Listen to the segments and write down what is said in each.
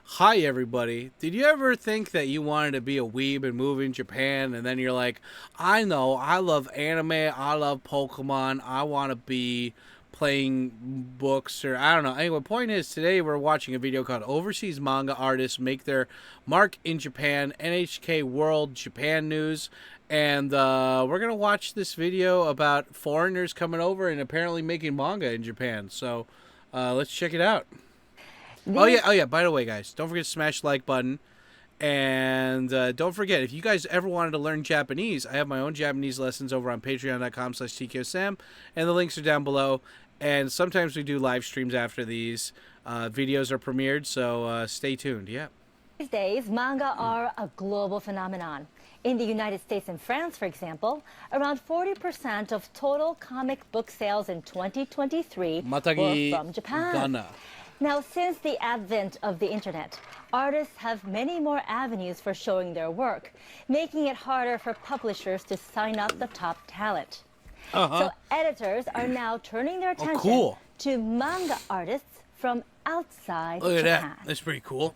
Hi everybody. Did you ever think that you wanted to be a weeb and move in Japan, and then you're like, I know, I love anime, I love Pokemon, I want to be playing books, or I don't know. Anyway, point is, today we're watching a video called Overseas Manga Artists Make Their Mark in Japan, NHK World Japan News. And we're going to watch this video about foreigners coming over and apparently making manga in Japan. So let's check it out. Oh yeah, by the way, guys, don't forget to smash the like button. And don't forget, if you guys ever wanted to learn Japanese, I have my own Japanese lessons over on patreon.com/TkyoSam. And the links are down below. And sometimes we do live streams after these videos are premiered. So stay tuned. Yeah. These days, manga are a global phenomenon. In the United States and France, for example, around 40% of total comic book sales in 2023 were from Japan. Now, since the advent of the internet, artists have many more avenues for showing their work, making it harder for publishers to sign up the top talent. So editors are now turning their attention to manga artists from outside Look at Japan. that. That's pretty cool.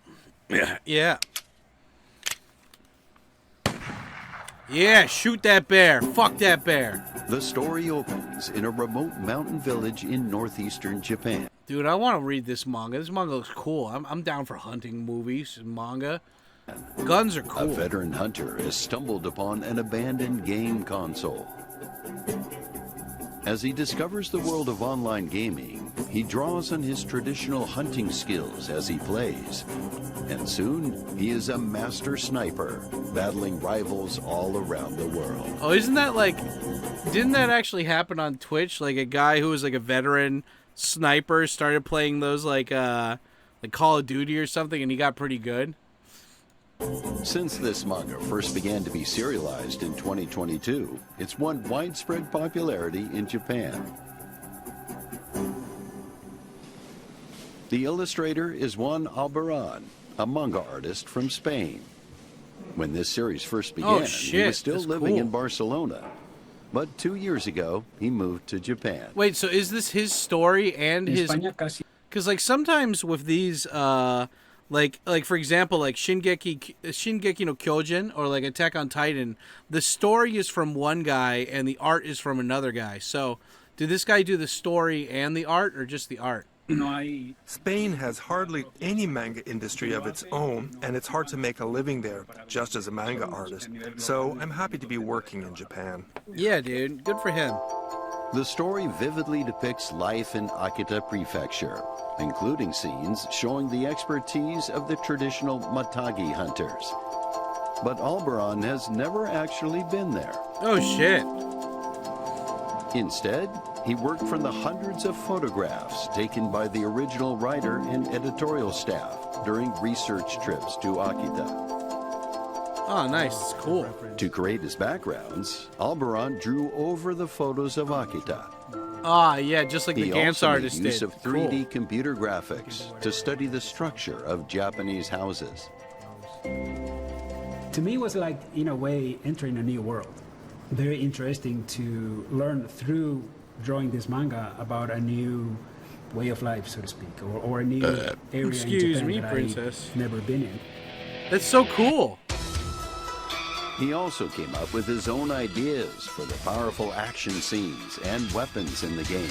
Yeah. Yeah, shoot that bear. Fuck that bear. The story opens in a remote mountain village in northeastern Japan. Dude, I want to read this manga. This manga looks cool. I'm down for hunting movies and manga. Guns are cool. A veteran hunter has stumbled upon an abandoned game console. As he discovers the world of online gaming, he draws on his traditional hunting skills as he plays. And soon, he is a master sniper, battling rivals all around the world. Oh, isn't that like... Didn't that actually happen on Twitch? Like a guy who was like a veteran sniper started playing those like Call of Duty or something, and he got pretty good? Since this manga first began to be serialized in 2022, it's won widespread popularity in Japan. The illustrator is Juan Albarrán, a manga artist from Spain. When this series first began, he was still living in Barcelona. But 2 years ago, he moved to Japan. Wait, so is this his story and his... Because like sometimes with these... Like for example, like Shingeki no Kyojin or like Attack on Titan, the story is from one guy and the art is from another guy. So, did this guy do the story and the art, or just the art? Spain has hardly any manga industry of its own, and it's hard to make a living there, just as a manga artist. So, I'm happy to be working in Japan. Yeah, dude. Good for him. The story vividly depicts life in Akita Prefecture, including scenes showing the expertise of the traditional Matagi hunters. But Albarán has never actually been there. Oh, shit. Instead, he worked from the hundreds of photographs taken by the original writer and editorial staff during research trips to Akita. Oh, nice. It's cool. To create his backgrounds, Albarán drew over the photos of Akita. Ah, yeah, just like the Gantz artist did. He also made use of 3D computer graphics to study the structure of Japanese houses. To me, it was like, in a way, entering a new world. Very interesting to learn through drawing this manga about a new way of life, so to speak, or a new area in Japan that I've never been in. That's so cool. He also came up with his own ideas for the powerful action scenes and weapons in the game.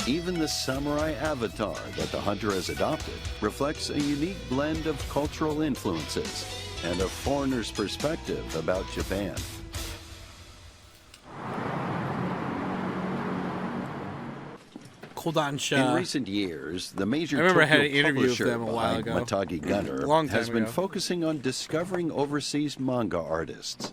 Even the samurai avatar that the hunter has adopted reflects a unique blend of cultural influences and a foreigner's perspective about Japan. In recent years, the major Tokyo publisher behind Matagi Gunner has been focusing on discovering overseas manga artists.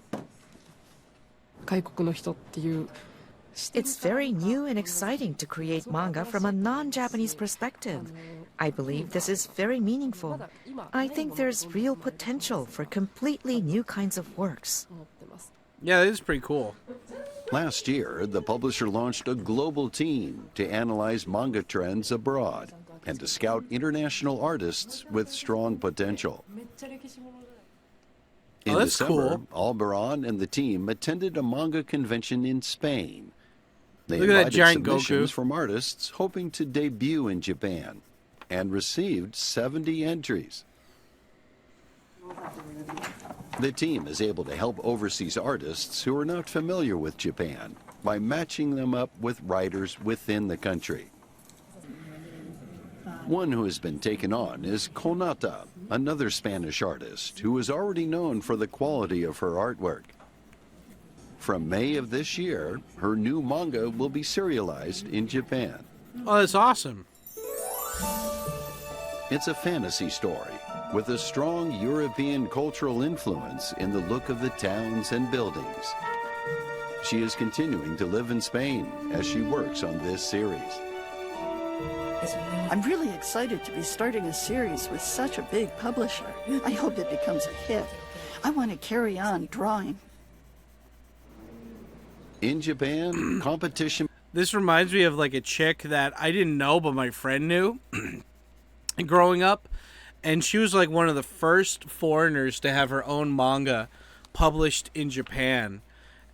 It's very new and exciting to create manga from a non-Japanese perspective. I believe this is very meaningful. I think there's real potential for completely new kinds of works. Yeah, it is pretty cool. Last year, the publisher launched a global team to analyze manga trends abroad and to scout international artists with strong potential. In December, Albarán and the team attended a manga convention in Spain. They Look at that invited giant submissions Goku. from artists hoping to debut in Japan and received 70 entries. The team is able to help overseas artists who are not familiar with Japan by matching them up with writers within the country. One who has been taken on is Konata, another Spanish artist who is already known for the quality of her artwork. From May of this year, her new manga will be serialized in Japan. Oh, that's awesome. It's a fantasy story with a strong European cultural influence in the look of the towns and buildings. She is continuing to live in Spain as she works on this series. I'm really excited to be starting a series with such a big publisher. I hope it becomes a hit. I want to carry on drawing. In Japan, competition... This reminds me of like a chick that I didn't know, but my friend knew growing up. And she was like one of the first foreigners to have her own manga published in Japan.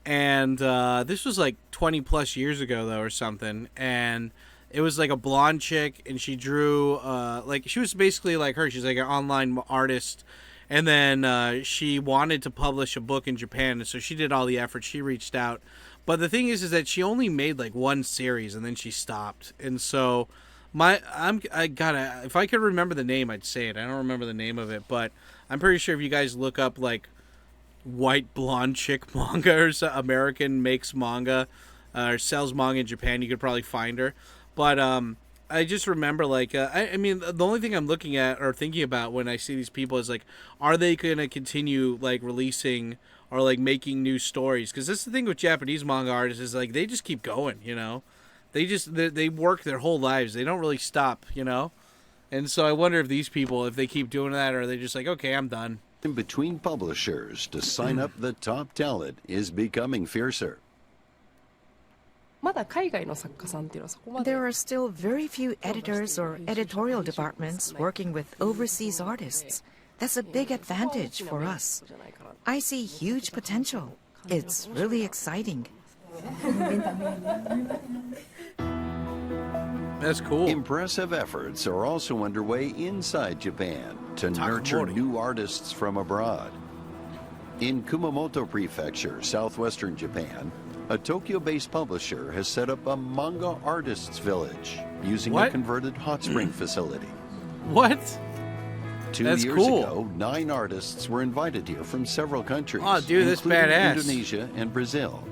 And this was like 20 plus years ago, though, or something. And it was like a blonde chick, and she drew, like, she was basically like her. She's like an online artist. And then she wanted to publish a book in Japan, and so she did all the effort. She reached out. But the thing is that she only made like one series, and then she stopped. And so... if I could remember the name, I'd say it. I don't remember the name of it, but I'm pretty sure if you guys look up like white blonde chick manga or American makes manga or sells manga in Japan, you could probably find her. But I just remember like I mean the only thing I'm looking at or thinking about when I see these people is like, are they gonna continue like releasing or like making new stories? Because that's the thing with Japanese manga artists is like they just keep going, you know. They work their whole lives. They don't really stop, you know? And so I wonder if these people, if they keep doing that, or are they just like, okay, I'm done. In between publishers to sign up the top talent is becoming fiercer. There are still very few editors or editorial departments working with overseas artists. That's a big advantage for us. I see huge potential. It's really exciting. That's cool. Impressive efforts are also underway inside Japan to nurture new artists from abroad. In Kumamoto Prefecture, southwestern Japan, a Tokyo-based publisher has set up a manga artists village using a converted hot spring facility. What? 2 That's years cool. ago, 9 artists were invited here from several countries, Oh, dude, that's including badass. Indonesia and Brazil.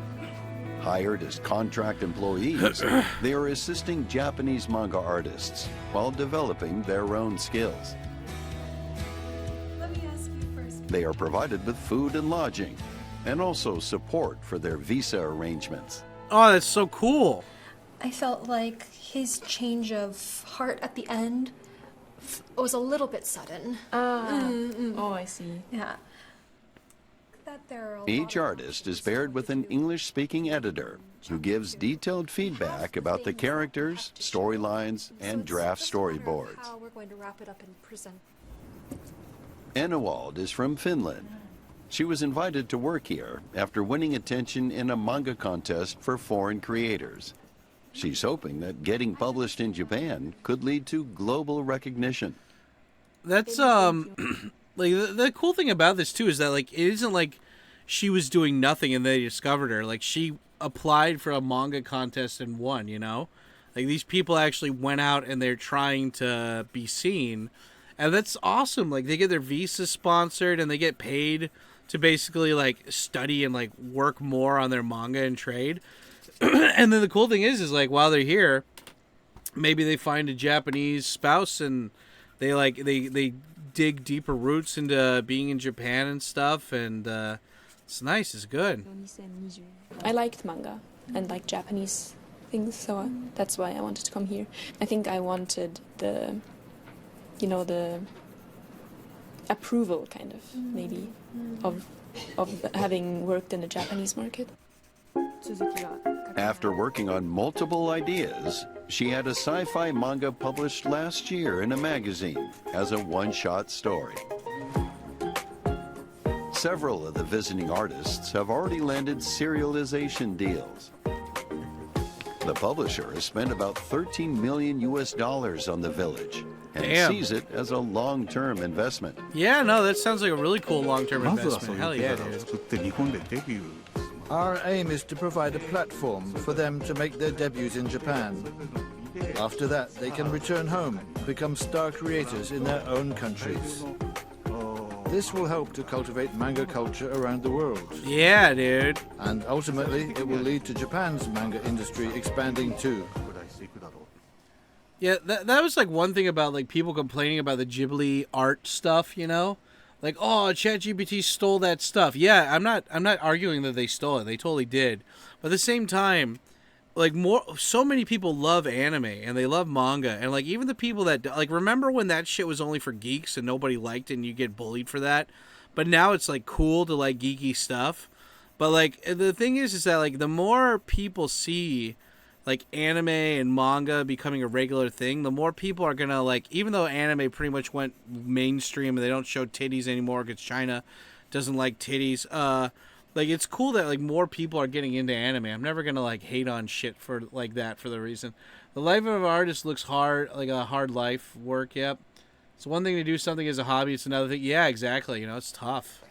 Hired as contract employees, they are assisting Japanese manga artists while developing their own skills. They are provided with food and lodging, and also support for their visa arrangements. Oh, that's so cool. I felt like his change of heart at the end was a little bit sudden. Oh, I see. Yeah. Each artist is paired with an English-speaking editor who gives detailed feedback about the characters, storylines, and draft storyboards. How we're going to wrap it up and present. Enewald is from Finland. She was invited to work here after winning attention in a manga contest for foreign creators. She's hoping that getting published in Japan could lead to global recognition. That's like the cool thing about this too is that like it isn't like she was doing nothing and they discovered her. Like she applied for a manga contest and won, you know? Like these people actually went out and they're trying to be seen. And that's awesome. Like they get their visa sponsored and they get paid to basically like study and like work more on their manga and trade. And then the cool thing is like while they're here, maybe they find a Japanese spouse and they like they dig deeper roots into being in Japan and stuff, and it's nice, it's good. I liked manga and like Japanese things, so that's why I wanted to come here. I think I wanted the approval kind of maybe of having worked in the Japanese market. After working on multiple ideas, she had a sci-fi manga published last year in a magazine as a one-shot story. Several of the visiting artists have already landed serialization deals. The publisher has spent about 13 million US dollars on the village and sees it as a long-term investment. Yeah, no, that sounds like a really cool long-term investment. Hell yeah, dude. Our aim is to provide a platform for them to make their debuts in Japan. After that, they can return home, become star creators in their own countries. This will help to cultivate manga culture around the world. Yeah, dude. And ultimately, it will lead to Japan's manga industry expanding too. Yeah, that was like one thing about like people complaining about the Ghibli art stuff, you know? Like, oh, ChatGPT stole that stuff. Yeah, I'm not arguing that they stole it. They totally did. But at the same time, like so many people love anime and they love manga, and like even the people that like, remember when that shit was only for geeks and nobody liked it and you get bullied for that? But now it's like cool to like geeky stuff. But like the thing is that like the more people see like anime and manga becoming a regular thing, the more people are gonna like, even though anime pretty much went mainstream and they don't show titties anymore because China doesn't like titties, like it's cool that like more people are getting into anime. I'm never gonna like hate on shit for like that for the reason. The life of an artist looks hard, like a hard life work. Yep. It's one thing to do something as a hobby. It's another thing. Yeah, exactly. You know, it's tough.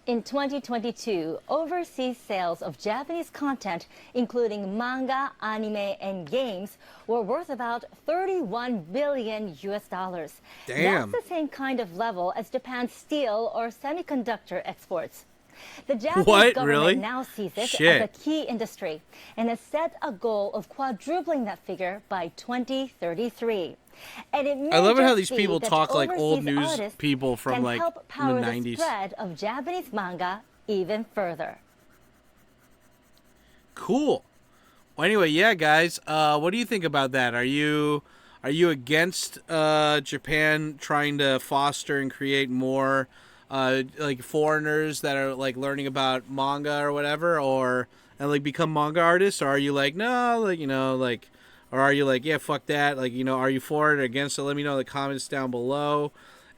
In 2022, overseas sales of Japanese content, including manga, anime, and games, were worth about 31 billion US dollars. Damn. That's the same kind of level as Japan's steel or semiconductor exports. The Japanese government Really? now sees it as a key industry and has set a goal of quadrupling that figure by 2033. And it may I love it how just these be people that talk like old overseas news artists people from can like help in power the the 90s. spread of Japanese manga even further. Cool. Well, anyway, yeah, guys. What do you think about that? Are you against Japan trying to foster and create more like foreigners that are like learning about manga or whatever, and like become manga artists? Or are you like, no, like, you know, like, or are you like, yeah, fuck that, like, you know, are you for it or against it? Let me know in the comments down below.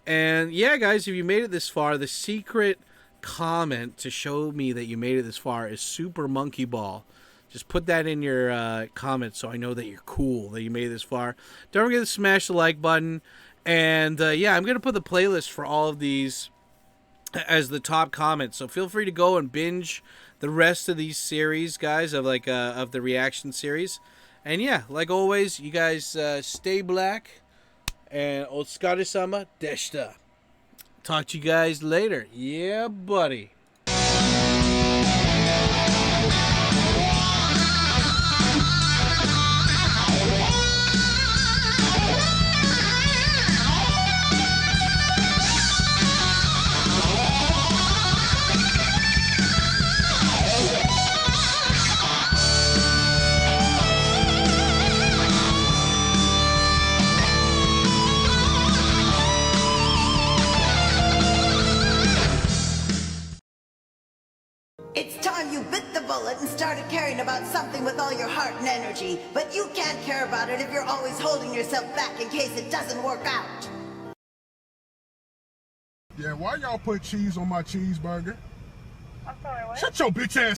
And yeah, guys, if you made it this far, the secret comment to show me that you made it this far is Super Monkey Ball. Just put that in your comments so I know that you're cool, that you made it this far. Don't forget to smash the like button. And yeah, I'm going to put the playlist for all of these as the top comments. So feel free to go and binge the rest of these series, guys, of like of the reaction series. And yeah, like always, you guys stay black. And Otsukaresama deshita. Talk to you guys later. Yeah, buddy. It's time you bit the bullet and started caring about something with all your heart and energy. But you can't care about it if you're always holding yourself back in case it doesn't work out. Yeah, why y'all put cheese on my cheeseburger? I'm sorry, what? Shut your bitch ass